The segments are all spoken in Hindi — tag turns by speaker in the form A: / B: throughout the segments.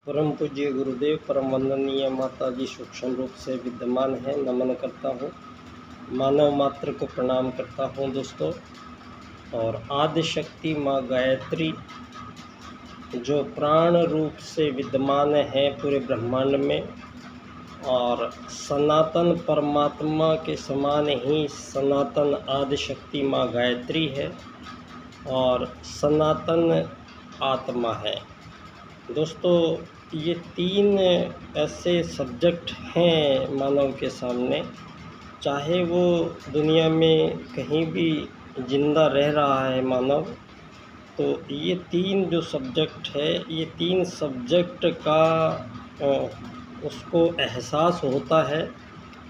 A: परम पूज्य गुरुदेव, परम वंदनीय माता जी सूक्ष्म रूप से विद्यमान है। नमन करता हूँ, मानव मात्र को प्रणाम करता हूँ दोस्तों। और आदि शक्ति माँ गायत्री जो प्राण रूप से विद्यमान है पूरे ब्रह्मांड में, और सनातन परमात्मा के समान ही सनातन आदि शक्ति माँ गायत्री है और सनातन आत्मा है। दोस्तों, ये तीन ऐसे सब्जेक्ट हैं मानव के सामने, चाहे वो दुनिया में कहीं भी जिंदा रह रहा है मानव, तो ये तीन जो सब्जेक्ट है, ये तीन सब्जेक्ट का उसको एहसास होता है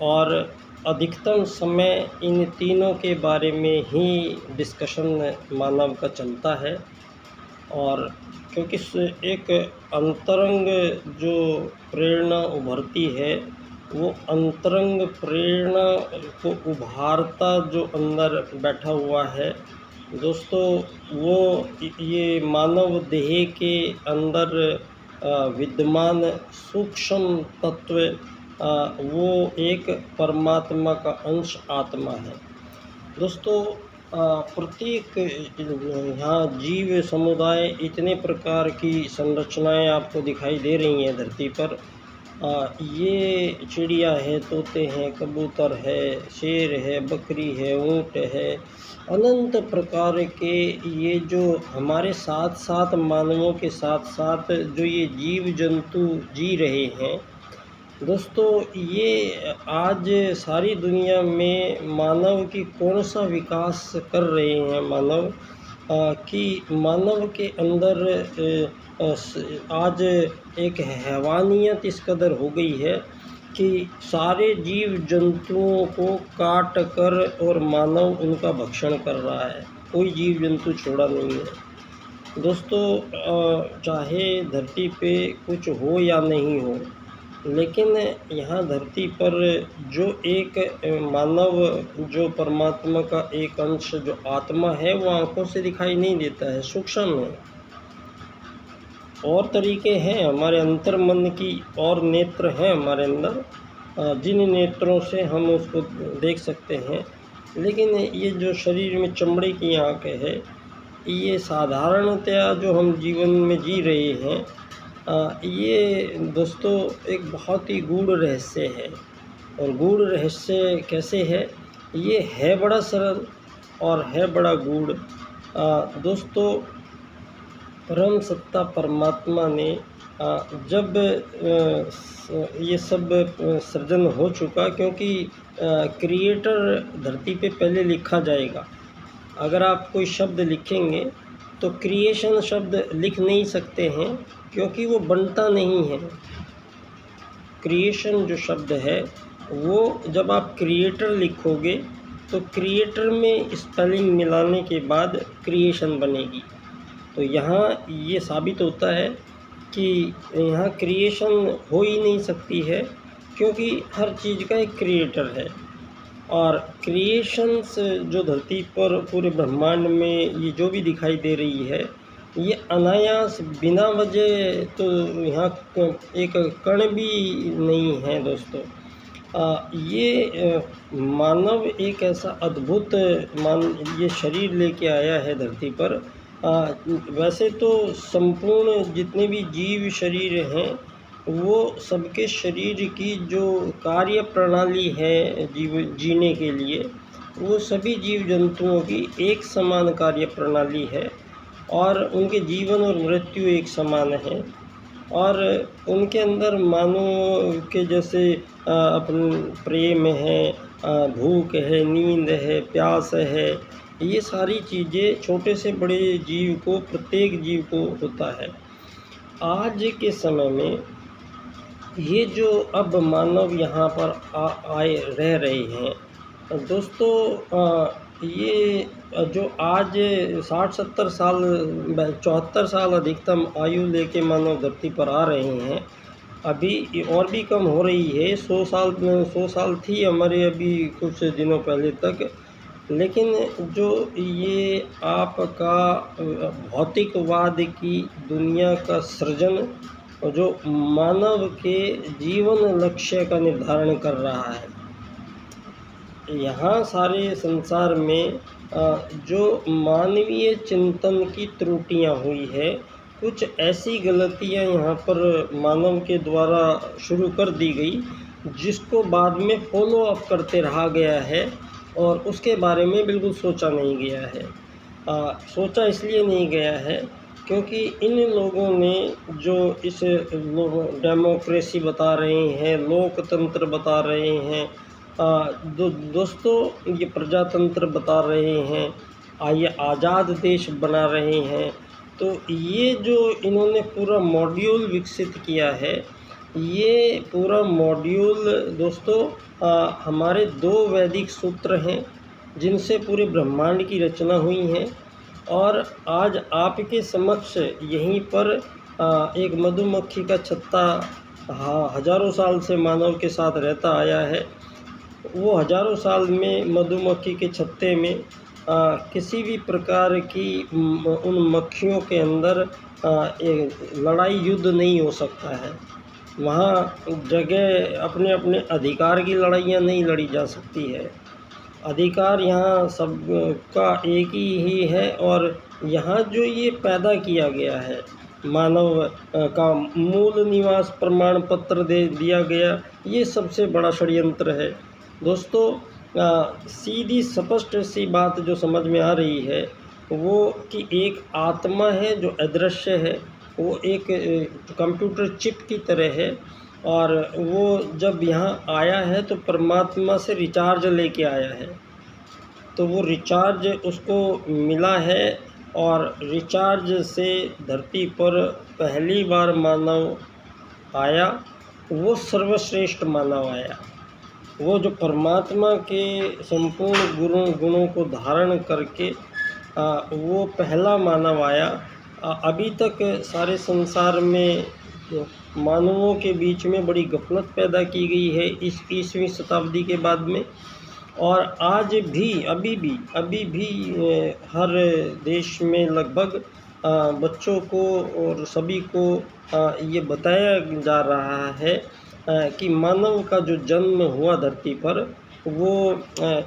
A: और अधिकतम समय इन तीनों के बारे में ही डिस्कशन मानव का चलता है। और क्योंकि एक अंतरंग जो प्रेरणा उभरती है, वो अंतरंग प्रेरणा को उभारता जो अंदर बैठा हुआ है दोस्तों, वो ये मानव देह के अंदर विद्यमान सूक्ष्म तत्व, वो एक परमात्मा का अंश आत्मा है दोस्तों। प्रत्येक यहाँ जीव समुदाय इतने प्रकार की संरचनाएं आपको दिखाई दे रही हैं धरती पर। ये चिड़िया है, तोते हैं, कबूतर है, शेर है, बकरी है, ऊँट है, अनंत प्रकार के ये जो हमारे साथ साथ मानवों के साथ साथ जो ये जीव जंतु जी रहे हैं दोस्तों, ये आज सारी दुनिया में मानव की कौन सा विकास कर रहे हैं मानव, कि मानव के अंदर आज एक हैवानियत इस कदर हो गई है कि सारे जीव जंतुओं को काट कर और मानव उनका भक्षण कर रहा है। कोई जीव जंतु छोड़ा नहीं है दोस्तों। चाहे धरती पे कुछ हो या नहीं हो, लेकिन यहाँ धरती पर जो एक मानव, जो परमात्मा का एक अंश जो आत्मा है, वो आंखों से दिखाई नहीं देता है, सूक्ष्म है। और तरीके हैं हमारे अंतर मन की, और नेत्र हैं हमारे अंदर, जिन नेत्रों से हम उसको देख सकते हैं। लेकिन ये जो शरीर में चमड़े की आँख है, ये साधारणतया जो हम जीवन में जी रहे हैं, ये दोस्तों एक बहुत ही गूढ़ रहस्य है। और गूढ़ रहस्य कैसे है? ये है बड़ा सरल और है बड़ा गूढ़ दोस्तों। परम सत्ता परमात्मा ने जब ये सब सृजन हो चुका, क्योंकि क्रिएटर धरती पे पहले लिखा जाएगा। अगर आप कोई शब्द लिखेंगे तो क्रिएशन शब्द लिख नहीं सकते हैं, क्योंकि वो बनता नहीं है। क्रिएशन जो शब्द है, वो जब आप क्रिएटर लिखोगे तो क्रिएटर में स्पेलिंग मिलाने के बाद क्रिएशन बनेगी। तो यहाँ ये साबित होता है कि यहाँ क्रिएशन हो ही नहीं सकती है, क्योंकि हर चीज़ का एक क्रिएटर है। और क्रिएशंस जो धरती पर पूरे ब्रह्मांड में ये जो भी दिखाई दे रही है, ये अनायास बिना वजह तो यहाँ एक कण भी नहीं है दोस्तों। ये मानव एक ऐसा अद्भुत ये शरीर लेके आया है धरती पर। वैसे तो संपूर्ण जितने भी जीव शरीर हैं, वो सबके शरीर की जो कार्य प्रणाली है जीने के लिए, वो सभी जीव जंतुओं की एक समान कार्य प्रणाली है, और उनके जीवन और मृत्यु एक समान है। और उनके अंदर मानव के जैसे अपन प्रेम है, भूख है, नींद है, प्यास है, ये सारी चीज़ें छोटे से बड़े जीव को, प्रत्येक जीव को होता है। आज के समय में ये जो अब मानव यहाँ पर आए रह रहे हैं दोस्तों, ये जो आज 60-70 साल, 74 साल अधिकतम आयु लेके मानव धरती पर आ रहे हैं। अभी और भी कम हो रही है, 100 साल थी हमारे अभी कुछ दिनों पहले तक। लेकिन जो ये आपका भौतिकवाद की दुनिया का सृजन जो मानव के जीवन लक्ष्य का निर्धारण कर रहा है। यहाँ सारे संसार में जो मानवीय चिंतन की त्रुटियाँ हुई है, कुछ ऐसी गलतियाँ यहाँ पर मानव के द्वारा शुरू कर दी गई, जिसको बाद में फॉलो अप करते रहा गया है और उसके बारे में बिल्कुल सोचा नहीं गया है। सोचा इसलिए नहीं गया है क्योंकि इन लोगों ने जो इस डेमोक्रेसी बता रहे हैं, लोकतंत्र बता रहे हैं, दोस्तों ये प्रजातंत्र बता रहे हैं, ये आज़ाद देश बना रहे हैं, तो ये जो इन्होंने पूरा मॉड्यूल विकसित किया है, ये पूरा मॉड्यूल दोस्तों हमारे 2 वैदिक सूत्र हैं जिनसे पूरे ब्रह्मांड की रचना हुई है। और आज आपके समक्ष यहीं पर एक मधुमक्खी का छत्ता हज़ारों साल से मानव के साथ रहता आया है। वो हज़ारों साल में मधुमक्खी के छत्ते में किसी भी प्रकार की उन मक्खियों के अंदर एक लड़ाई युद्ध नहीं हो सकता है। वहाँ जगह अपने अपने अधिकार की लड़ाइयाँ नहीं लड़ी जा सकती है। अधिकार यहाँ सब का एक ही है। और यहाँ जो ये पैदा किया गया है, मानव का मूल निवास प्रमाण पत्र दे दिया गया, ये सबसे बड़ा षड्यंत्र है दोस्तों। सीधी स्पष्ट सी बात जो समझ में आ रही है वो कि एक आत्मा है जो अदृश्य है, वो एक कंप्यूटर चिप की तरह है, और वो जब यहाँ आया है तो परमात्मा से रिचार्ज लेके आया है। तो वो रिचार्ज उसको मिला है और रिचार्ज से धरती पर पहली बार मानव आया, वो सर्वश्रेष्ठ मानव आया। वो जो परमात्मा के संपूर्ण गुणों को धारण करके वो पहला मानव आया। अभी तक सारे संसार में मानवों के बीच में बड़ी गफलत पैदा की गई है इस 20वीं शताब्दी के बाद में। और आज भी अभी भी हर देश में लगभग बच्चों को और सभी को ये बताया जा रहा है कि मानव का जो जन्म हुआ धरती पर, वो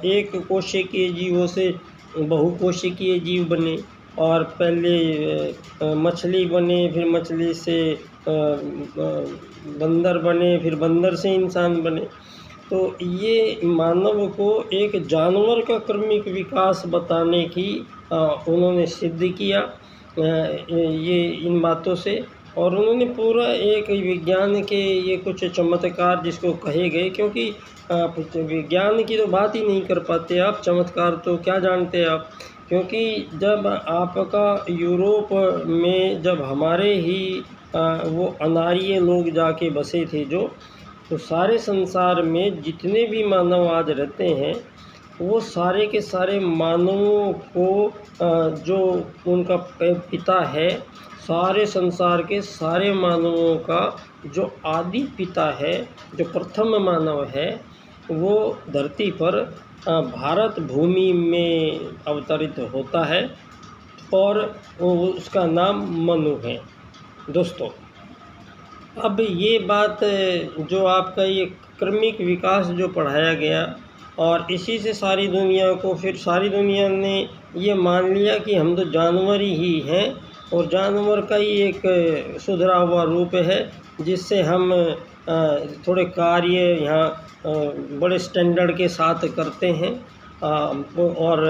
A: एक कोशिकीय जीवों से बहुकोशिकीय जीव बने, और पहले मछली बने, फिर मछली से बंदर बने, फिर बंदर से इंसान बने। तो ये मानव को एक जानवर का क्रमिक विकास बताने की उन्होंने सिद्ध किया ये इन बातों से। और उन्होंने पूरा एक विज्ञान के ये कुछ चमत्कार जिसको कहे गए, क्योंकि विज्ञान की तो बात ही नहीं कर पाते आप, चमत्कार तो क्या जानते आप। क्योंकि जब आपका यूरोप में जब हमारे ही वो अनार्य लोग जाके बसे थे जो, तो सारे संसार में जितने भी मानव आज रहते हैं, वो सारे के सारे मानवों को जो उनका पिता है, सारे संसार के सारे मानवों का जो आदि पिता है, जो प्रथम मानव है, वो धरती पर भारत भूमि में अवतरित होता है, और उसका नाम मनु है दोस्तों। अब ये बात जो आपका ये क्रमिक विकास जो पढ़ाया गया, और इसी से सारी दुनिया को, फिर सारी दुनिया ने ये मान लिया कि हम तो जानवर ही हैं, और जानवर का ही एक सुधरा हुआ रूप है, जिससे हम थोड़े कार्य यहाँ बड़े स्टैंडर्ड के साथ करते हैं, और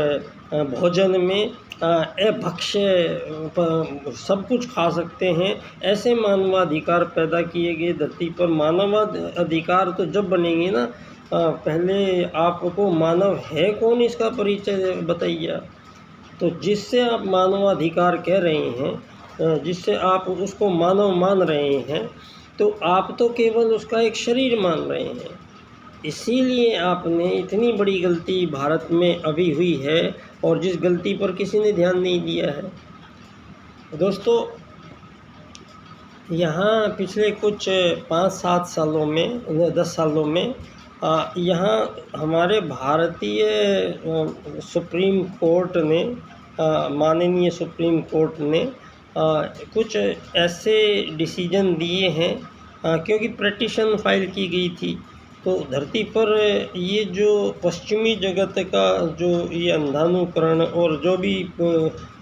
A: भोजन में भक्ष्य सब कुछ खा सकते हैं। ऐसे मानवाधिकार पैदा किए गए धरती पर। मानवाधिकार तो जब बनेंगे ना, पहले आपको मानव है कौन इसका परिचय बताइए। तो जिससे आप मानवाधिकार कह रहे हैं, जिससे आप उसको मानव मान रहे हैं, तो आप तो केवल उसका एक शरीर मान रहे हैं। इसीलिए आपने इतनी बड़ी गलती भारत में अभी हुई है, और जिस गलती पर किसी ने ध्यान नहीं दिया है दोस्तों। यहाँ पिछले कुछ 5-7 सालों में, 10 सालों में यहाँ हमारे भारतीय सुप्रीम कोर्ट ने, माननीय सुप्रीम कोर्ट ने कुछ ऐसे डिसीजन दिए हैं, क्योंकि पिटीशन फाइल की गई थी, तो धरती पर ये जो पश्चिमी जगत का जो ये अंधानुकरण और जो भी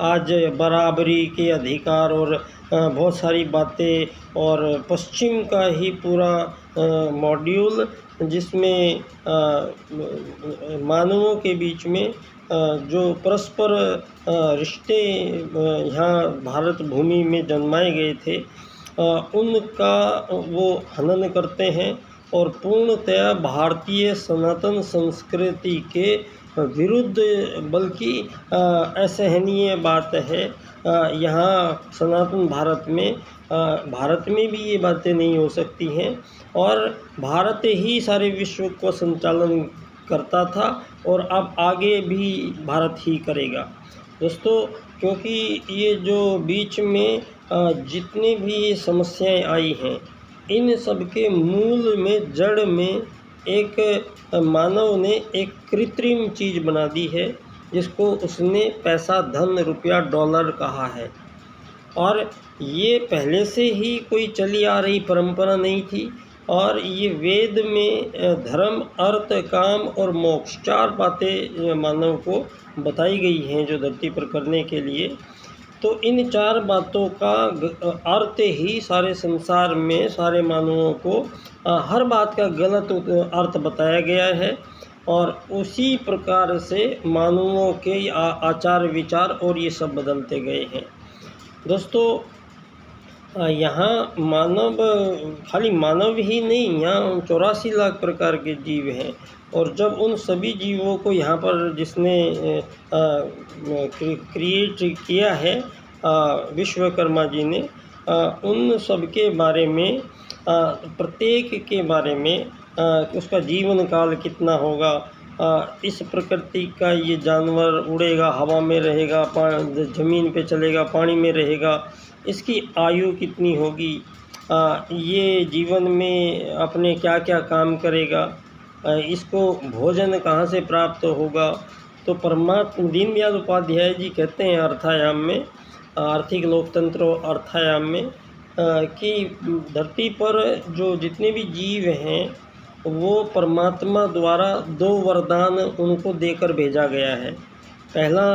A: आज बराबरी के अधिकार और बहुत सारी बातें और पश्चिम का ही पूरा मॉड्यूल, जिसमें मानवों के बीच में जो परस्पर रिश्ते यहाँ भारत भूमि में जन्माए गए थे, उनका वो हनन करते हैं और पूर्णतया भारतीय सनातन संस्कृति के विरुद्ध, बल्कि असहनीय बात है। यहाँ सनातन भारत में भी ये बातें नहीं हो सकती हैं, और भारत ही सारे विश्व को संचालन करता था और अब आगे भी भारत ही करेगा दोस्तों। क्योंकि ये जो बीच में जितनी भी समस्याएं आई हैं, इन सब के मूल में, जड़ में एक मानव ने एक कृत्रिम चीज़ बना दी है, जिसको उसने पैसा, धन, रुपया, डॉलर कहा है। और ये पहले से ही कोई चली आ रही परंपरा नहीं थी, और ये वेद में धर्म, अर्थ, काम और मोक्ष 4 बातें मानव को बताई गई हैं जो धरती पर करने के लिए। तो इन 4 बातों का अर्थ ही सारे संसार में सारे मानवों को हर बात का गलत अर्थ बताया गया है, और उसी प्रकार से मानवों के आचार विचार और ये सब बदलते गए हैं दोस्तों। यहाँ मानव, खाली मानव ही नहीं, यहाँ 84 लाख प्रकार के जीव हैं, और जब उन सभी जीवों को यहाँ पर जिसने क्रिएट किया है विश्वकर्मा जी ने, उन सब के बारे में, प्रत्येक के बारे में, उसका जीवन काल कितना होगा, इस प्रकृति का ये जानवर उड़ेगा, हवा में रहेगा, ज़मीन पे चलेगा, पानी में रहेगा, इसकी आयु कितनी होगी, ये जीवन में अपने क्या क्या काम करेगा, इसको भोजन कहाँ से प्राप्त होगा। तो परमात्मा दीनदयाल उपाध्याय जी कहते हैं अर्थायाम में, आर्थिक लोकतंत्र अर्थायाम में, कि धरती पर जो जितने भी जीव हैं वो परमात्मा द्वारा 2 वरदान उनको देकर भेजा गया है। पहला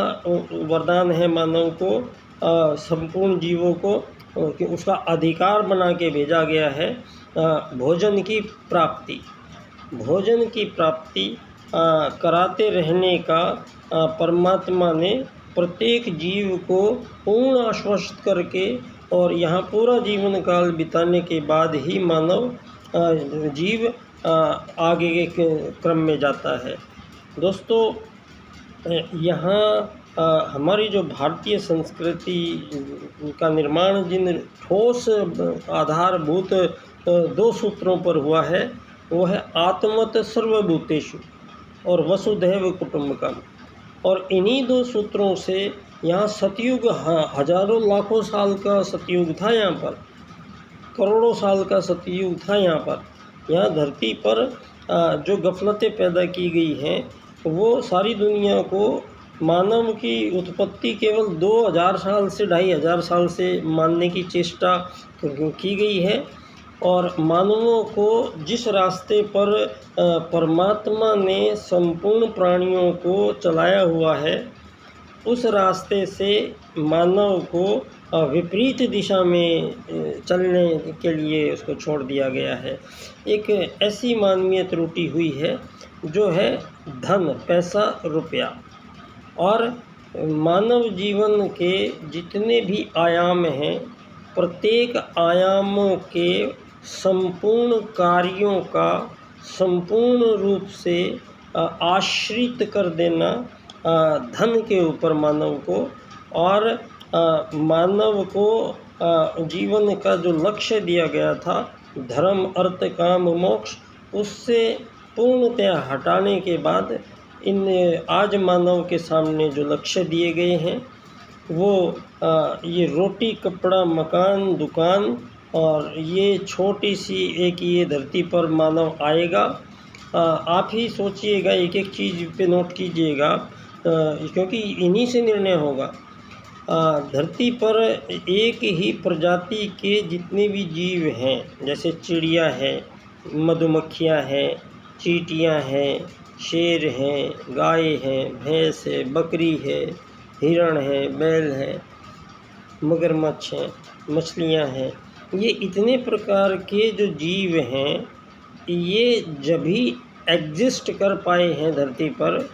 A: वरदान है मानव को, संपूर्ण जीवों को कि उसका अधिकार बना के भेजा गया है भोजन की प्राप्ति कराते रहने का परमात्मा ने प्रत्येक जीव को पूर्ण आश्वस्त करके, और यहाँ पूरा जीवन काल बिताने के बाद ही मानव जीव आगे के क्रम में जाता है दोस्तों। यहाँ हमारी जो भारतीय संस्कृति का निर्माण जिन ठोस आधारभूत 2 सूत्रों पर हुआ है, वो है आत्मत सर्वभूतेषु और वसुधैव कुटुंबकम। और इन्हीं 2 सूत्रों से यहाँ सतयुग, हजारों लाखों साल का सतयुग था, यहाँ पर करोड़ों साल का सतयुग था। यहाँ धरती पर जो गफलतें पैदा की गई हैं, वो सारी दुनिया को मानव की उत्पत्ति केवल 2000 साल से 2500 साल से मानने की चेष्टा की गई है, और मानवों को जिस रास्ते पर परमात्मा ने संपूर्ण प्राणियों को चलाया हुआ है, उस रास्ते से मानव को विपरीत दिशा में चलने के लिए उसको छोड़ दिया गया है। एक ऐसी मानवीय त्रुटि हुई है जो है धन, पैसा, रुपया। और मानव जीवन के जितने भी आयाम हैं, प्रत्येक आयामों के संपूर्ण कार्यों का संपूर्ण रूप से आश्रित कर देना धन के ऊपर मानव को, और मानव को जीवन का जो लक्ष्य दिया गया था, धर्म, अर्थ, काम, मोक्ष, उससे पूर्णतया हटाने के बाद इन आज मानव के सामने जो लक्ष्य दिए गए हैं, वो ये रोटी, कपड़ा, मकान, दुकान, और ये छोटी सी एक ये धरती पर मानव आएगा। आप ही सोचिएगा, एक एक चीज़ पे नोट कीजिएगा, क्योंकि इन्हीं से निर्णय होगा। धरती पर एक ही प्रजाति के जितने भी जीव हैं, जैसे चिड़िया है, मधुमक्खियाँ हैं, चींटियाँ हैं, शेर हैं, गाय हैं, भैंस है, बकरी है, हिरण है, बैल है, मगरमच्छ हैं, मछलियाँ हैं, ये इतने प्रकार के जो जीव हैं, ये जब ही एग्जिस्ट कर पाए हैं धरती पर,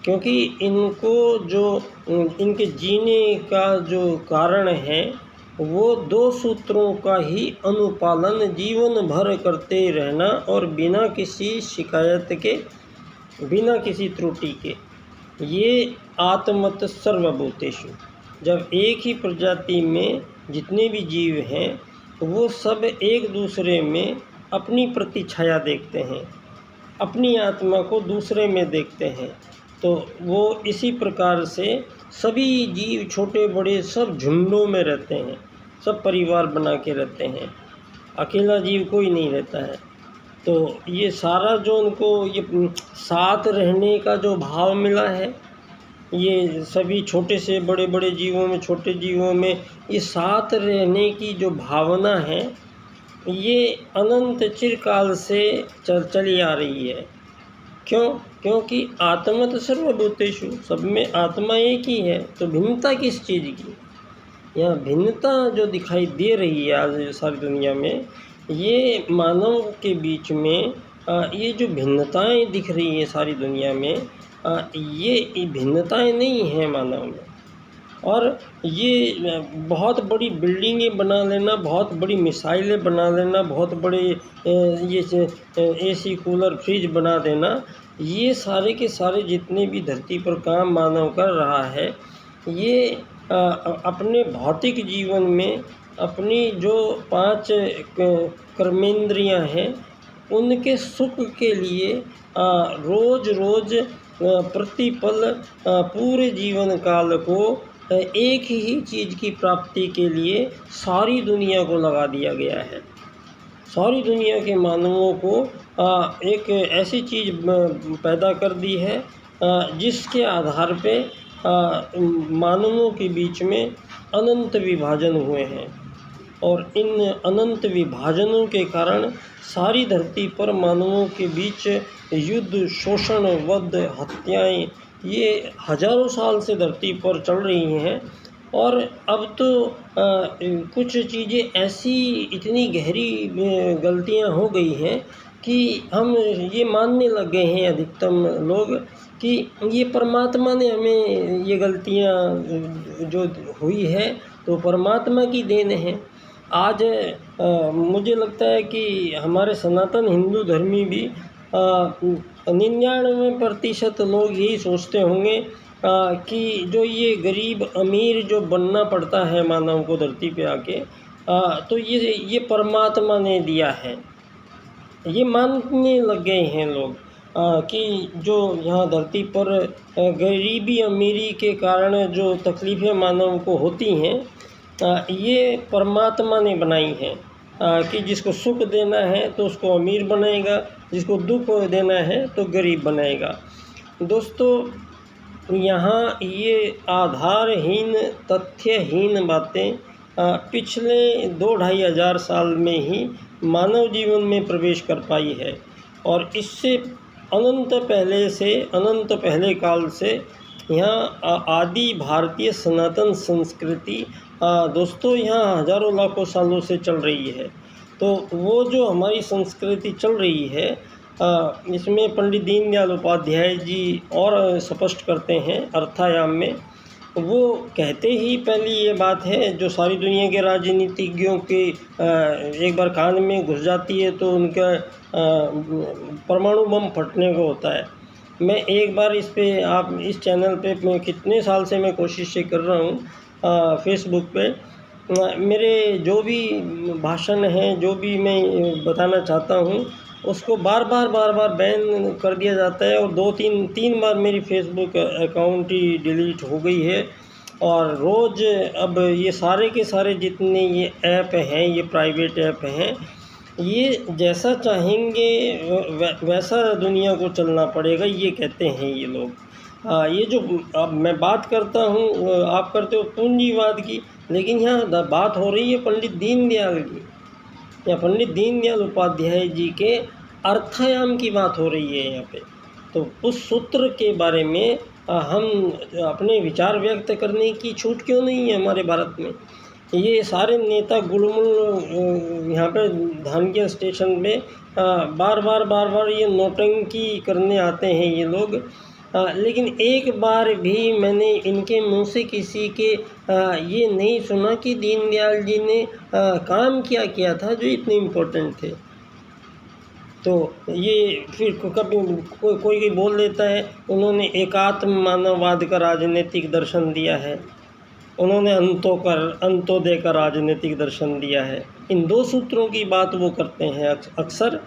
A: क्योंकि इनको जो इनके जीने का जो कारण है वो 2 सूत्रों का ही अनुपालन जीवन भर करते रहना और बिना किसी शिकायत के, बिना किसी त्रुटि के। ये आत्मत सर्वभूतेषु। जब एक ही प्रजाति में जितने भी जीव हैं वो सब एक दूसरे में अपनी प्रतिछाया देखते हैं, अपनी आत्मा को दूसरे में देखते हैं, तो वो इसी प्रकार से सभी जीव छोटे बड़े सब झुंडों में रहते हैं, सब परिवार बना के रहते हैं, अकेला जीव कोई नहीं रहता है। तो ये सारा जो उनको ये साथ रहने का जो भाव मिला है, ये सभी छोटे से बड़े बड़े जीवों में, छोटे जीवों में ये साथ रहने की जो भावना है, ये अनंत चिरकाल से चली आ रही है। क्यों? क्योंकि आत्मा तो सर्वभूतेषु, सब में आत्मा एक ही है, तो भिन्नता किस चीज़ की? यहाँ भिन्नता जो दिखाई दे रही है आज सारी दुनिया में, ये मानव के बीच में ये जो भिन्नताएं दिख रही हैं सारी दुनिया में, ये भिन्नताएं नहीं हैं मानव में। और ये बहुत बड़ी बिल्डिंगें बना लेना, बहुत बड़ी मिसाइलें बना लेना, बहुत बड़े ये एसी कूलर फ्रिज बना देना, ये सारे के सारे जितने भी धरती पर काम मानव कर रहा है, ये अपने भौतिक जीवन में अपनी जो 5 कर्मेंद्रियां हैं उनके सुख के लिए रोज़ रोज़ प्रतिपल पूरे जीवन काल को एक ही चीज़ की प्राप्ति के लिए सारी दुनिया को लगा दिया गया है। सारी दुनिया के मानवों को एक ऐसी चीज़ पैदा कर दी है जिसके आधार पे मानवों के बीच में अनंत विभाजन हुए हैं, और इन अनंत विभाजनों के कारण सारी धरती पर मानवों के बीच युद्ध, शोषण, वध, हत्याएं ये हजारों साल से धरती पर चल रही हैं। और अब तो कुछ चीज़ें ऐसी इतनी गहरी गलतियां हो गई हैं कि हम ये मानने लग गए हैं अधिकतम लोग कि ये परमात्मा ने हमें ये गलतियां जो हुई है तो परमात्मा की देन है। आज मुझे लगता है कि हमारे सनातन हिंदू धर्मी भी 99% लोग यही सोचते होंगे कि जो ये गरीब अमीर जो बनना पड़ता है मानव को धरती पे आके, तो ये परमात्मा ने दिया है। ये मानने लग गए हैं लोग कि जो यहाँ धरती पर गरीबी अमीरी के कारण जो तकलीफ़ें मानव को होती हैं, ये परमात्मा ने बनाई हैं कि जिसको सुख देना है तो उसको अमीर बनाएगा, जिसको दुख देना है तो गरीब बनाएगा। दोस्तों, यहाँ ये आधारहीन, तथ्यहीन बातें पिछले 2-2.5 हज़ार साल में ही मानव जीवन में प्रवेश कर पाई है, और इससे अनंत पहले काल से यहाँ आदि भारतीय सनातन संस्कृति दोस्तों यहाँ हजारों लाखों सालों से चल रही है। तो वो जो हमारी संस्कृति चल रही है, इसमें पंडित दीनदयाल उपाध्याय जी और स्पष्ट करते हैं अर्थायाम में। वो कहते ही पहली ये बात है जो सारी दुनिया के राजनीतिज्ञों के एक बार कान में घुस जाती है तो उनका परमाणु बम फटने को होता है। मैं एक बार इस पे, आप इस चैनल पे मैं कितने साल से मैं कोशिश कर रहा हूँ फेसबुक पे, मेरे जो भी भाषण हैं, जो भी मैं बताना चाहता हूँ, उसको बार बार बैन कर दिया जाता है, और 2-3 बार मेरी फेसबुक अकाउंट ही डिलीट हो गई है। और रोज़ अब ये सारे के सारे जितने ये ऐप हैं, ये प्राइवेट ऐप हैं, ये जैसा चाहेंगे वैसा दुनिया को चलना पड़ेगा, ये कहते हैं ये लोग। ये जो अब मैं बात करता हूँ आप करते हो पूंजीवाद की, लेकिन यहाँ बात हो रही है पंडित दीनदयाल की, या पंडित दीनदयाल उपाध्याय जी के अर्थायाम की बात हो रही है यहाँ पे। तो उस सूत्र के बारे में हम अपने विचार व्यक्त करने की छूट क्यों नहीं है हमारे भारत में? ये सारे नेता गुलमुल यहाँ पे धानक्या स्टेशन पे बार बार ये नौटंकी करने आते हैं ये लोग, लेकिन एक बार भी मैंने इनके मुंह से किसी के ये नहीं सुना कि दीनदयाल जी ने काम क्या किया था जो इतने इम्पोर्टेंट थे। तो ये फिर कभी कोई बोल देता है उन्होंने एकात्म मानववाद का राजनीतिक दर्शन दिया है, उन्होंने अंत्योदय का राजनीतिक दर्शन दिया है। इन दो सूत्रों की बात वो करते हैं अक्सर,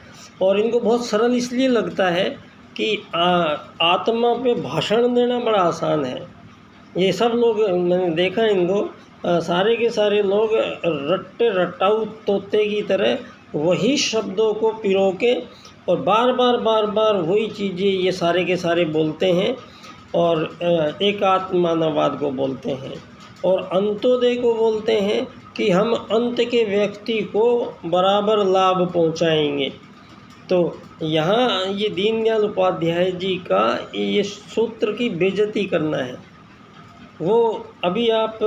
A: और इनको बहुत सरल इसलिए लगता है कि आत्मा पे भाषण देना बड़ा आसान है। ये सब लोग मैंने देखा इनको सारे के सारे लोग रट्टे रट्टाऊ तोते की तरह वही शब्दों को पिरो के और बार बार वही चीज़ें ये सारे के सारे बोलते हैं, और एकात्म मानववाद को बोलते हैं और अंत्योदय को बोलते हैं कि हम अंत के व्यक्ति को बराबर लाभ पहुंचाएंगे। तो यहाँ ये दीनदयाल उपाध्याय जी का ये सूत्र की बेइज्जती करना है। वो अभी आप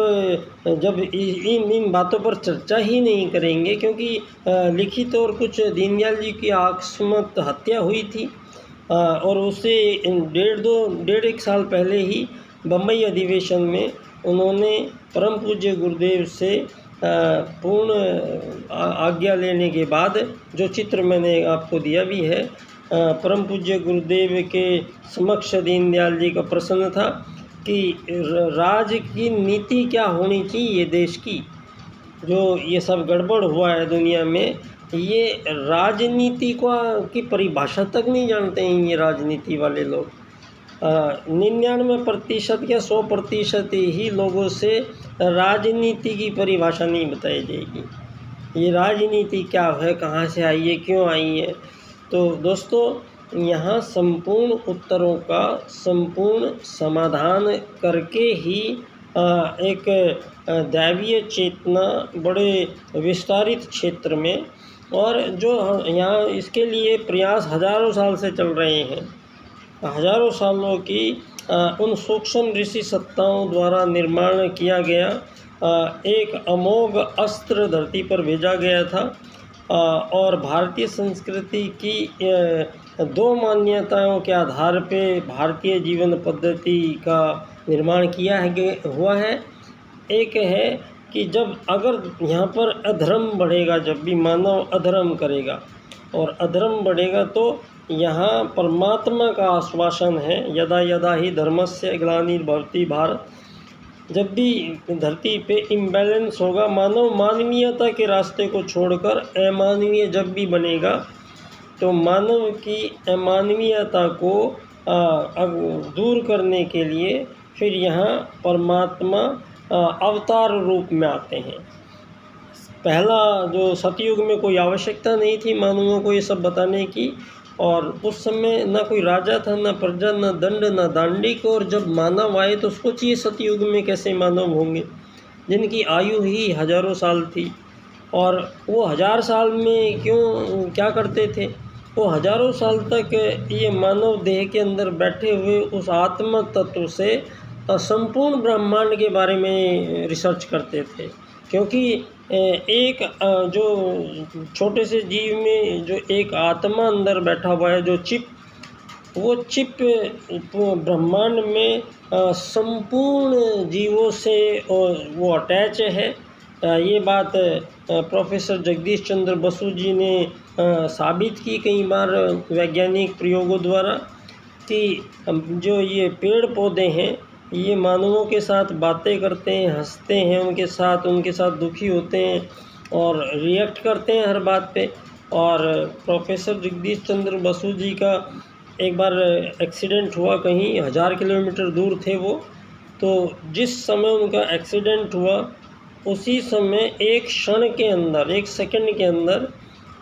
A: जब इन बातों पर चर्चा ही नहीं करेंगे, क्योंकि लिखित और कुछ दीनदयाल जी की आकस्मिक हत्या हुई थी और उससे डेढ़ एक साल पहले ही बम्बई अधिवेशन में उन्होंने परम पूज्य गुरुदेव से पूर्ण आज्ञा लेने के बाद जो चित्र मैंने आपको दिया भी है, परम पूज्य गुरुदेव के समक्ष दीनदयाल जी का प्रश्न था कि राज की नीति क्या होनी चाहिए देश की। जो ये सब गड़बड़ हुआ है दुनिया में, ये राजनीति की परिभाषा तक नहीं जानते हैं ये राजनीति वाले लोग। 99% या 100% ही लोगों से राजनीति की परिभाषा नहीं बताई जाएगी। ये राजनीति क्या है, कहाँ से आई है, क्यों आई है। तो दोस्तों यहाँ संपूर्ण उत्तरों का संपूर्ण समाधान करके ही एक दैवीय चेतना बड़े विस्तारित क्षेत्र में, और जो यहाँ इसके लिए प्रयास हजारों साल से चल रहे हैं, हजारों सालों की उन सूक्ष्म ऋषि सत्ताओं द्वारा निर्माण किया गया एक अमोघ अस्त्र धरती पर भेजा गया था। और भारतीय संस्कृति की दो मान्यताओं के आधार पे भारतीय जीवन पद्धति का निर्माण हुआ है। एक है कि जब अगर यहाँ पर अधर्म बढ़ेगा, जब भी मानव अधर्म करेगा और अधर्म बढ़ेगा, तो यहाँ परमात्मा का आश्वासन है, यदा यदा ही धर्मस्य ग्लानिर्भवति भारत। जब भी धरती पे इम्बैलेंस होगा, मानवीयता के रास्ते को छोड़कर अमानवीय जब भी बनेगा, तो मानव की अमानवीयता को दूर करने के लिए फिर यहाँ परमात्मा अवतार रूप में आते हैं। पहला जो सतयुग में कोई आवश्यकता नहीं थी मानवों को ये सब बताने की, और उस समय ना कोई राजा था, ना प्रजा, ना दंड, ना दांडिक। और जब मानव आए तो सोचिए सतयुग में कैसे मानव होंगे, जिनकी आयु ही हजारों साल थी। और वो 1000 साल में क्या करते थे, वो हजारों साल तक ये मानव देह के अंदर बैठे हुए उस आत्म तत्व से संपूर्ण ब्रह्मांड के बारे में रिसर्च करते थे। क्योंकि एक जो छोटे से जीव में जो एक आत्मा अंदर बैठा हुआ है, जो वो चिप ब्रह्मांड में संपूर्ण जीवों से वो अटैच है। ये बात प्रोफेसर जगदीश चंद्र बसु जी ने साबित की कई बार वैज्ञानिक प्रयोगों द्वारा, कि जो ये पेड़ पौधे हैं ये मानवों के साथ बातें करते हैं, हंसते हैं उनके साथ दुखी होते हैं और रिएक्ट करते हैं हर बात पे। और प्रोफेसर जगदीश चंद्र बसु जी का एक बार एक्सीडेंट हुआ, कहीं 1000 किलोमीटर दूर थे वो। तो जिस समय उनका एक्सीडेंट हुआ उसी समय एक क्षण के अंदर, एक सेकंड के अंदर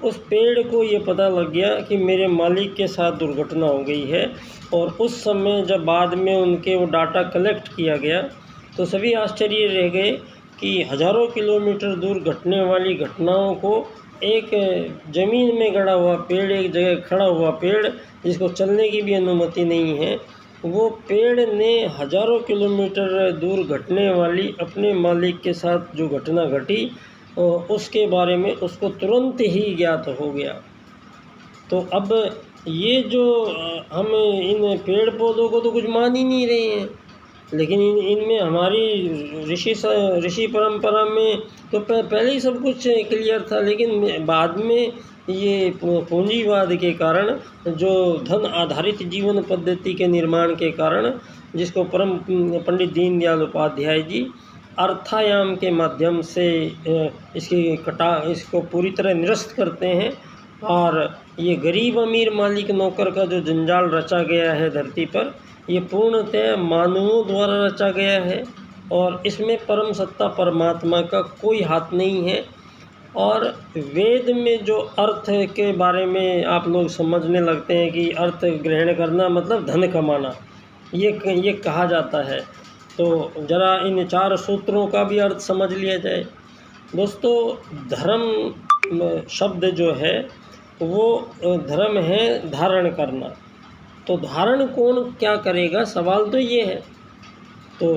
A: उस पेड़ को ये पता लग गया कि मेरे मालिक के साथ दुर्घटना हो गई है। और उस समय जब बाद में उनके वो डाटा कलेक्ट किया गया तो सभी आश्चर्य रह गए कि हज़ारों किलोमीटर दूर घटने वाली घटनाओं को एक ज़मीन में गड़ा हुआ पेड़, एक जगह खड़ा हुआ पेड़ जिसको चलने की भी अनुमति नहीं है, वो पेड़ ने हज़ारों किलोमीटर दूर घटने वाली अपने मालिक के साथ जो घटना घटी उसके बारे में उसको तुरंत ही ज्ञात हो गया। तो अब ये जो हम इन पेड़ पौधों को तो कुछ मान ही नहीं रहे हैं, लेकिन इनमें हमारी ऋषि परंपरा में तो पहले ही सब कुछ क्लियर था, लेकिन बाद में ये पूंजीवाद के कारण, जो धन आधारित जीवन पद्धति के निर्माण के कारण, जिसको पंडित दीनदयाल उपाध्याय जी अर्थायाम के माध्यम से इसको पूरी तरह निरस्त करते हैं। और ये गरीब अमीर मालिक नौकर का जो जंजाल रचा गया है धरती पर, ये पूर्णतः मानवों द्वारा रचा गया है और इसमें परम सत्ता परमात्मा का कोई हाथ नहीं है। और वेद में जो अर्थ के बारे में आप लोग समझने लगते हैं कि अर्थ ग्रहण करना मतलब धन कमाना, ये कहा जाता है, तो ज़रा इन 4 सूत्रों का भी अर्थ समझ लिया जाए। दोस्तों, धर्म शब्द जो है वो धर्म है धारण करना। तो धारण कौन क्या करेगा, सवाल तो ये है। तो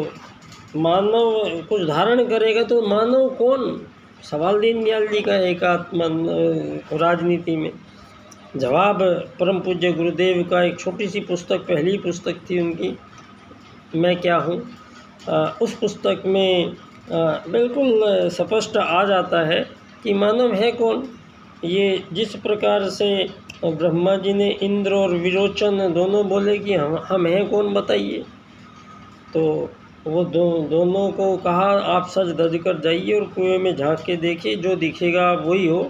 A: मानव कुछ धारण करेगा तो मानव कौन, सवाल दीनदयाल जी का एकात्म राजनीति में। जवाब परम पूज्य गुरुदेव का एक छोटी सी पुस्तक, पहली पुस्तक थी उनकी, मैं क्या हूँ, उस पुस्तक में बिल्कुल स्पष्ट आ जाता है कि मानव है कौन। ये जिस प्रकार से ब्रह्मा जी ने इंद्र और विरोचन दोनों बोले कि हम हैं कौन बताइए, तो वो दोनों को कहा आप सज धज कर जाइए और कुएं में झांक के देखिए, जो दिखेगा वही हो।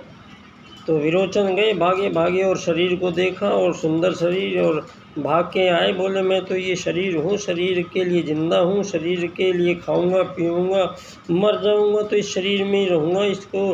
A: तो विरोचन गए, भागे और शरीर को देखा और सुंदर शरीर, और भाग के आए, बोले मैं तो ये शरीर हूँ, शरीर के लिए ज़िंदा हूँ, शरीर के लिए खाऊंगा पीऊँगा, मर जाऊँगा तो इस शरीर में ही रहूँगा, इसको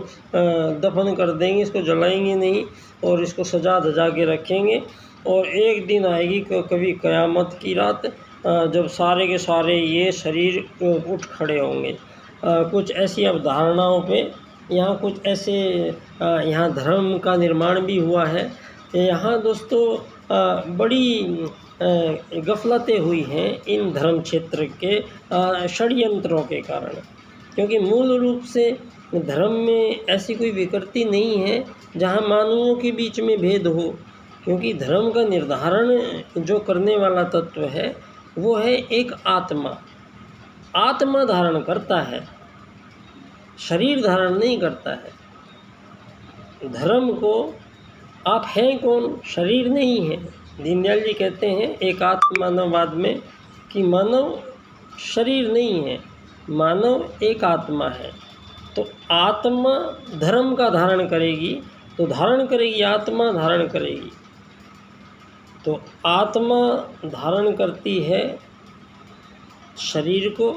A: दफन कर देंगे, इसको जलाएंगे नहीं और इसको सजा धजा के रखेंगे। और एक दिन आएगी कभी क़यामत की रात, जब सारे के सारे ये शरीर उठ खड़े होंगे। कुछ ऐसी अवधारणाओं पे यहाँ कुछ ऐसे यहाँ धर्म का निर्माण भी हुआ है। यहाँ दोस्तों बड़ी गफलतें हुई हैं इन धर्म क्षेत्र के षड्यंत्रों के कारण, क्योंकि मूल रूप से धर्म में ऐसी कोई विकृति नहीं है जहाँ मानवों के बीच में भेद हो, क्योंकि धर्म का निर्धारण जो करने वाला तत्व है वो है एक आत्मा। आत्मा धारण करता है, शरीर धारण नहीं करता है। धर्म को आप हैं कौन, शरीर नहीं है। दीनदयाल जी कहते हैं एकात्म मानववाद में कि मानव शरीर नहीं है, मानव एक आत्मा है। तो आत्मा धर्म का धारण करेगी, तो धारण करेगी, आत्मा धारण करेगी। तो आत्मा धारण करती है शरीर को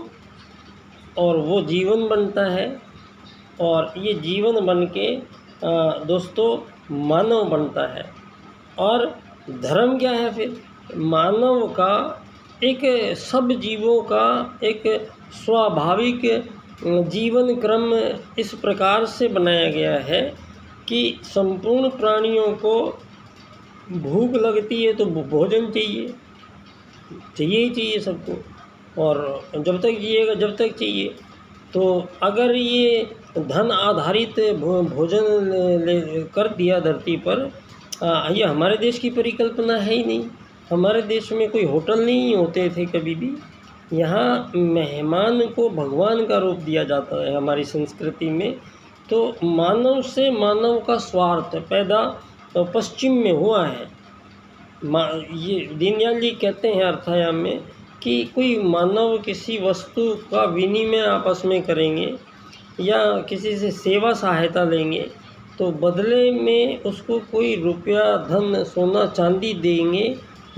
A: और वो जीवन बनता है, और ये जीवन बन के दोस्तों मानव बनता है। और धर्म क्या है फिर, मानव का एक, सब जीवों का एक स्वाभाविक जीवन क्रम इस प्रकार से बनाया गया है कि संपूर्ण प्राणियों को भूख लगती है तो भोजन चाहिए ही चाहिए सबको, और जब तक जिएगा जब तक चाहिए। तो अगर ये धन आधारित भोजन कर दिया धरती पर, ये हमारे देश की परिकल्पना है ही नहीं। हमारे देश में कोई होटल नहीं होते थे कभी भी। यहाँ मेहमान को भगवान का रूप दिया जाता है हमारी संस्कृति में। तो मानव से मानव का स्वार्थ पैदा तो पश्चिम में हुआ है। ये दीनदयाल जी कहते हैं अर्थायाम में कि कोई मानव किसी वस्तु का विनिमय आपस में करेंगे या किसी से सेवा सहायता लेंगे तो बदले में उसको कोई रुपया धन सोना चांदी देंगे,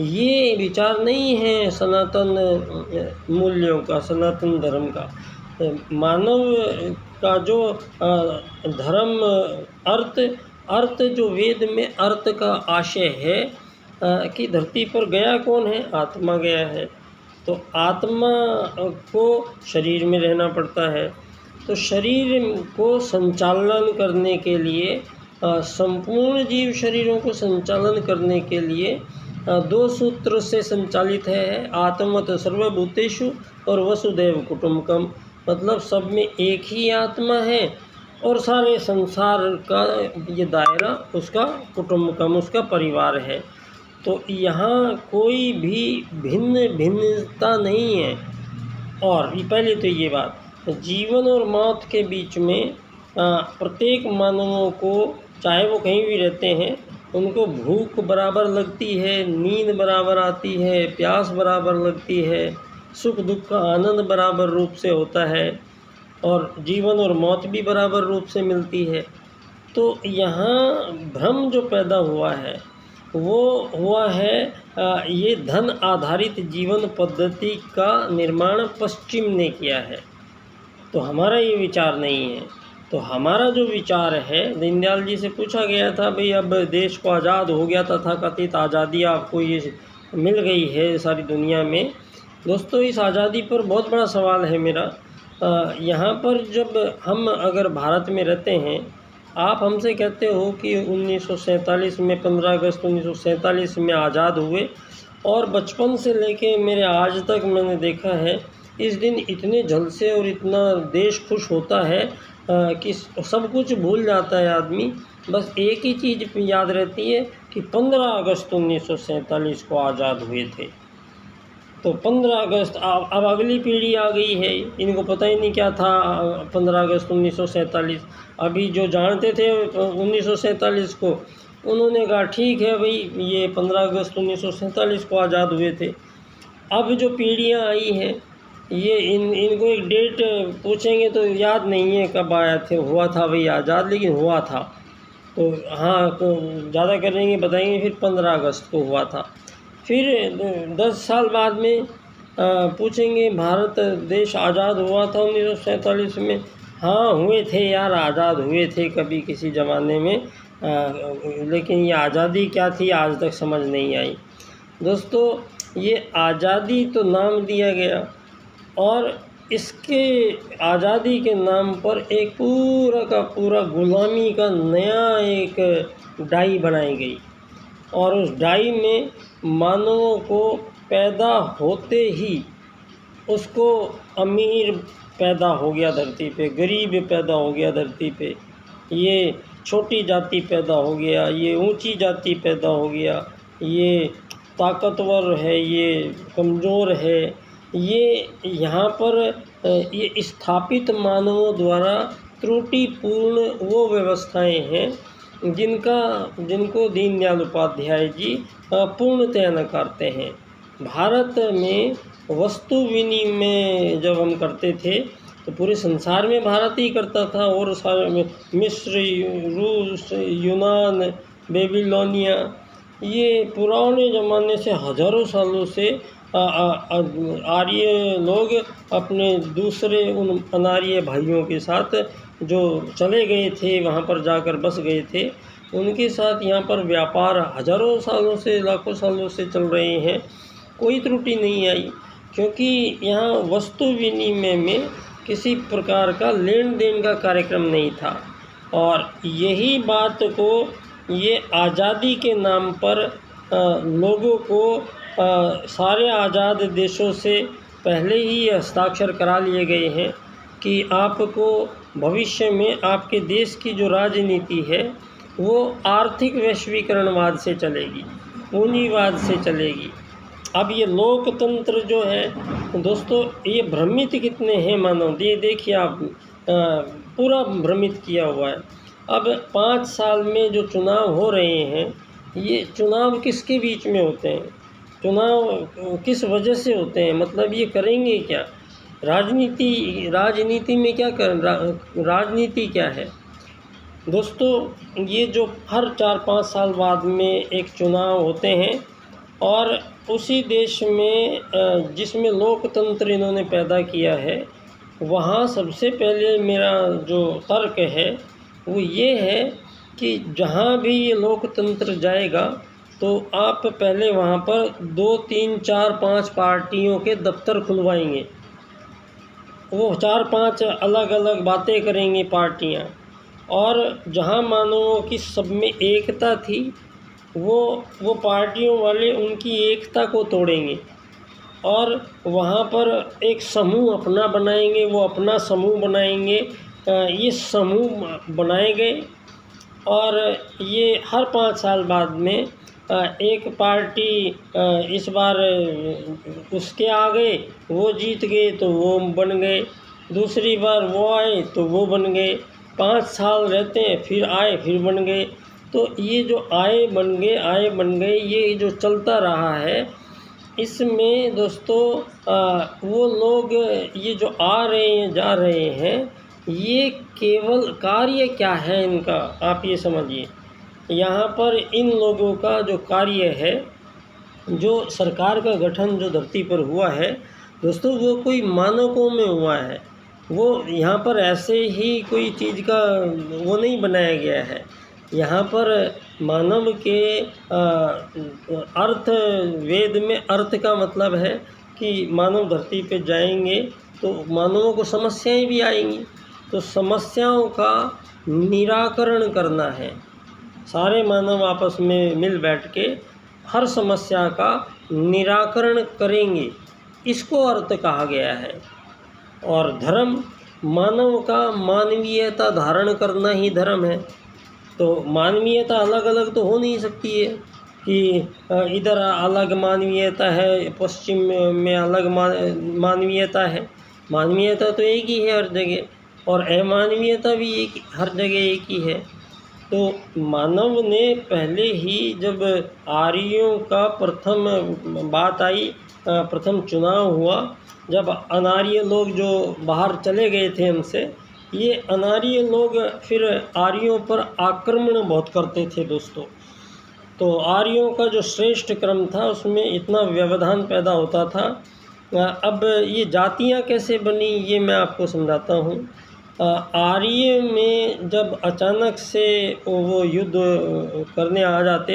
A: ये विचार नहीं है सनातन मूल्यों का, सनातन धर्म का। मानव का जो धर्म अर्थ अर्थ जो वेद में अर्थ का आशय है कि धरती पर गया कौन है? आत्मा गया है। तो आत्मा को शरीर में रहना पड़ता है। तो शरीर को संचालन करने के लिए संपूर्ण जीव शरीरों को संचालन करने के लिए दो सूत्र से संचालित है, आत्मवत् सर्वभूतेषु और वसुदैव कुटुम्बकम। मतलब सब में एक ही आत्मा है और सारे संसार का ये दायरा उसका कुटुम्बकम, उसका परिवार है। तो यहाँ कोई भी भिन्न भिन्नता नहीं है। और पहले तो ये बात, जीवन और मौत के बीच में प्रत्येक मानवों को, चाहे वो कहीं भी रहते हैं, उनको भूख बराबर लगती है, नींद बराबर आती है, प्यास बराबर लगती है, सुख दुख का आनंद बराबर रूप से होता है और जीवन और मौत भी बराबर रूप से मिलती है। तो यहाँ भ्रम जो पैदा हुआ है वो हुआ है ये धन आधारित जीवन पद्धति का निर्माण पश्चिम ने किया है। तो हमारा ये विचार नहीं है। तो हमारा जो विचार है, दीनदयाल जी से पूछा गया था, भाई अब देश को आज़ाद हो गया, तथाकथित आज़ादी आपको ये मिल गई है सारी दुनिया में। दोस्तों, इस आज़ादी पर बहुत बड़ा सवाल है मेरा। यहाँ पर जब हम अगर भारत में रहते हैं, आप हमसे कहते हो कि 1947 में 15 अगस्त 1947 में आज़ाद हुए, और बचपन से लेके मेरे आज तक मैंने देखा है इस दिन इतने झलसे और इतना देश खुश होता है कि सब कुछ भूल जाता है आदमी। बस एक ही चीज़ याद रहती है कि 15 अगस्त 1947 को आज़ाद हुए थे। तो 15 अगस्त, अब अगली पीढ़ी आ गई है, इनको पता ही नहीं क्या था 15 अगस्त 1947। अभी जो जानते थे 1947 को, उन्होंने कहा ठीक है भाई, ये 15 अगस्त 1947 को आज़ाद हुए थे। अब जो पीढ़ियाँ आई हैं, ये इनको एक डेट पूछेंगे तो याद नहीं है कब आया थे, हुआ था भाई आज़ाद, लेकिन हुआ था। तो हाँ, तो ज़्यादा करेंगे, बताएंगे फिर 15 अगस्त को हुआ था। फिर 10 साल बाद में पूछेंगे भारत देश आज़ाद हुआ था 1947 में। हाँ, हुए थे यार, आज़ाद हुए थे कभी किसी ज़माने में, लेकिन ये आज़ादी क्या थी आज तक समझ नहीं आई। दोस्तों, ये आज़ादी तो नाम दिया गया, और इसके आज़ादी के नाम पर एक पूरा का पूरा गुलामी का नया एक डाई बनाई गई, और उस डाई में मानवों को पैदा होते ही उसको अमीर पैदा हो गया धरती पे, गरीब पैदा हो गया धरती पे, ये छोटी जाति पैदा हो गया, ये ऊंची जाति पैदा हो गया, ये ताकतवर है, ये कमज़ोर है। ये यहाँ पर ये स्थापित मानवों द्वारा त्रुटिपूर्ण वो व्यवस्थाएं हैं जिनको दीनदयाल उपाध्याय जी पूर्णतया नकारते हैं। भारत में वस्तु विनिमय जब हम करते थे तो पूरे संसार में भारत ही करता था, और सारे मिस्र, रूस, यूनान, बेबीलोनिया, ये पुराने ज़माने से हज़ारों सालों से आर्य लोग अपने दूसरे उन अनार्य भाइयों के साथ जो चले गए थे, वहाँ पर जाकर बस गए थे, उनके साथ यहाँ पर व्यापार हज़ारों सालों से, लाखों सालों से चल रहे हैं। कोई त्रुटि नहीं आई, क्योंकि यहाँ वस्तु विनिमय में किसी प्रकार का लेन देन का कार्यक्रम नहीं था। और यही बात को ये आज़ादी के नाम पर लोगों को सारे आज़ाद देशों से पहले ही हस्ताक्षर करा लिए गए हैं कि आपको भविष्य में आपके देश की जो राजनीति है वो आर्थिक वैश्वीकरणवाद से चलेगी, पूंजीवाद से चलेगी। अब ये लोकतंत्र जो है दोस्तों, ये भ्रमित कितने हैं मानव, ये देखिए आप, पूरा भ्रमित किया हुआ है। अब 5 साल में जो चुनाव हो रहे हैं, ये चुनाव किसके बीच में होते हैं, चुनाव किस वजह से होते हैं, मतलब ये करेंगे क्या, राजनीति में क्या राजनीति क्या है दोस्तों। ये जो हर 4-5 साल बाद में एक चुनाव होते हैं, और उसी देश में जिसमें लोकतंत्र इन्होंने पैदा किया है, वहाँ सबसे पहले मेरा जो तर्क है वो ये है कि जहाँ भी ये लोकतंत्र जाएगा तो आप पहले वहाँ पर 2, 3, 4, 5 पार्टियों के दफ्तर खुलवाएंगे। वो 4-5 अलग अलग बातें करेंगी पार्टियाँ, और जहाँ मानवों की सब में एकता थी वो पार्टियों वाले उनकी एकता को तोड़ेंगे और वहाँ पर एक समूह अपना बनाएंगे, वो अपना समूह बनाएंगे। ये समूह बनाए गए और ये हर 5 साल बाद में एक पार्टी इस बार उसके आ गए, वो जीत गए तो वो बन गए, दूसरी बार वो आए तो वो बन गए, 5 साल रहते हैं फिर आए फिर बन गए। तो ये जो आए बन गए ये जो चलता रहा है, इसमें दोस्तों वो लोग ये जो आ रहे हैं जा रहे हैं, ये केवल कार्य क्या है इनका, आप ये समझिए। यहाँ पर इन लोगों का जो कार्य है, जो सरकार का गठन जो धरती पर हुआ है दोस्तों, वो कोई मानकों में हुआ है। वो यहाँ पर ऐसे ही कोई चीज़ का वो नहीं बनाया गया है। यहाँ पर मानव के अर्थ, वेद में अर्थ का मतलब है कि मानव धरती पे जाएंगे तो मानवों को समस्याएं भी आएंगी, तो समस्याओं का निराकरण करना है। सारे मानव आपस में मिल बैठ के हर समस्या का निराकरण करेंगे, इसको अर्थ कहा गया है। और धर्म, मानव का मानवीयता धारण करना ही धर्म है। तो मानवीयता अलग अलग तो हो नहीं सकती है कि इधर अलग मानवीयता है, पश्चिम में अलग मानवीयता है। मानवीयता तो एक ही है हर जगह, और अमानवीयता भी एक हर जगह एक ही है। तो मानव ने पहले ही जब आर्यों का प्रथम बात आई, प्रथम चुनाव हुआ, जब अनार्य लोग जो बाहर चले गए थे हमसे, ये अनार्य लोग फिर आर्यों पर आक्रमण बहुत करते थे दोस्तों। तो आर्यों का जो श्रेष्ठ क्रम था उसमें इतना व्यवधान पैदा होता था। अब ये जातियां कैसे बनी ये मैं आपको समझाता हूँ। आर्य में जब अचानक से वो युद्ध करने आ जाते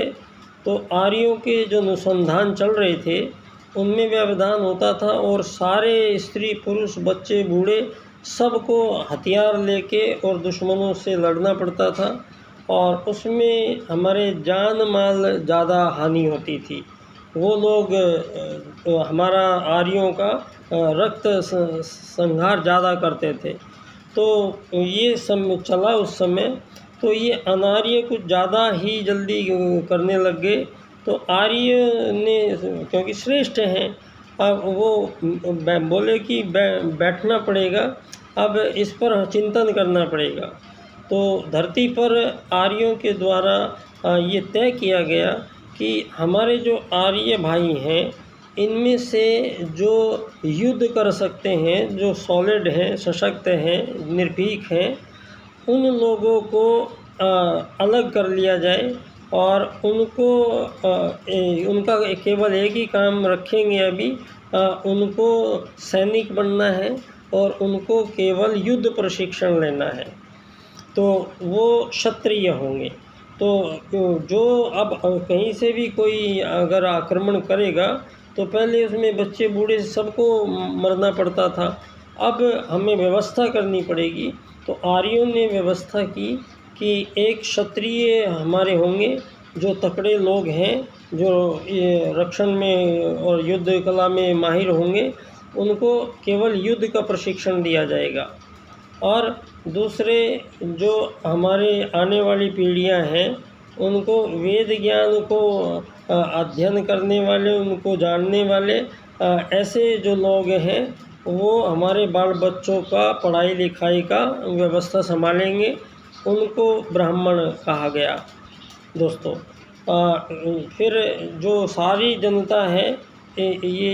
A: तो आर्यों के जो अनुसंधान चल रहे थे उनमें व्यवधान होता था, और सारे स्त्री पुरुष बच्चे बूढ़े सबको हथियार लेके और दुश्मनों से लड़ना पड़ता था, और उसमें हमारे जान माल ज़्यादा हानि होती थी। वो लोग हमारा आर्यों का रक्त संहार ज़्यादा करते थे। तो ये समय चला उस समय, तो ये अनार्य कुछ ज़्यादा ही जल्दी करने लग गए। तो आर्य ने, क्योंकि श्रेष्ठ हैं, अब वो बोले कि बैठना पड़ेगा, अब इस पर चिंतन करना पड़ेगा। तो धरती पर आर्यों के द्वारा ये तय किया गया कि हमारे जो आर्य भाई हैं, इनमें से जो युद्ध कर सकते हैं, जो सॉलिड हैं, सशक्त हैं, निर्भीक हैं, उन लोगों को अलग कर लिया जाए, और उनको उनका केवल एक ही काम रखेंगे अभी, उनको सैनिक बनना है और उनको केवल युद्ध प्रशिक्षण लेना है। तो वो क्षत्रिय होंगे। तो जो अब कहीं से भी कोई अगर आक्रमण करेगा तो पहले उसमें बच्चे बूढ़े सबको मरना पड़ता था। अब हमें व्यवस्था करनी पड़ेगी। तो आर्यों ने व्यवस्था की कि एक क्षत्रिय हमारे होंगे जो तकड़े लोग हैं, जो ये रक्षण में और युद्ध कला में माहिर होंगे, उनको केवल युद्ध का प्रशिक्षण दिया जाएगा। और दूसरे जो हमारे आने वाली पीढ़ियां हैं, उनको वेद ज्ञान को अध्ययन करने वाले, उनको जानने वाले ऐसे जो लोग हैं, वो हमारे बाल बच्चों का पढ़ाई लिखाई का व्यवस्था संभालेंगे। उनको ब्राह्मण कहा गया दोस्तों। फिर जो सारी जनता है, ये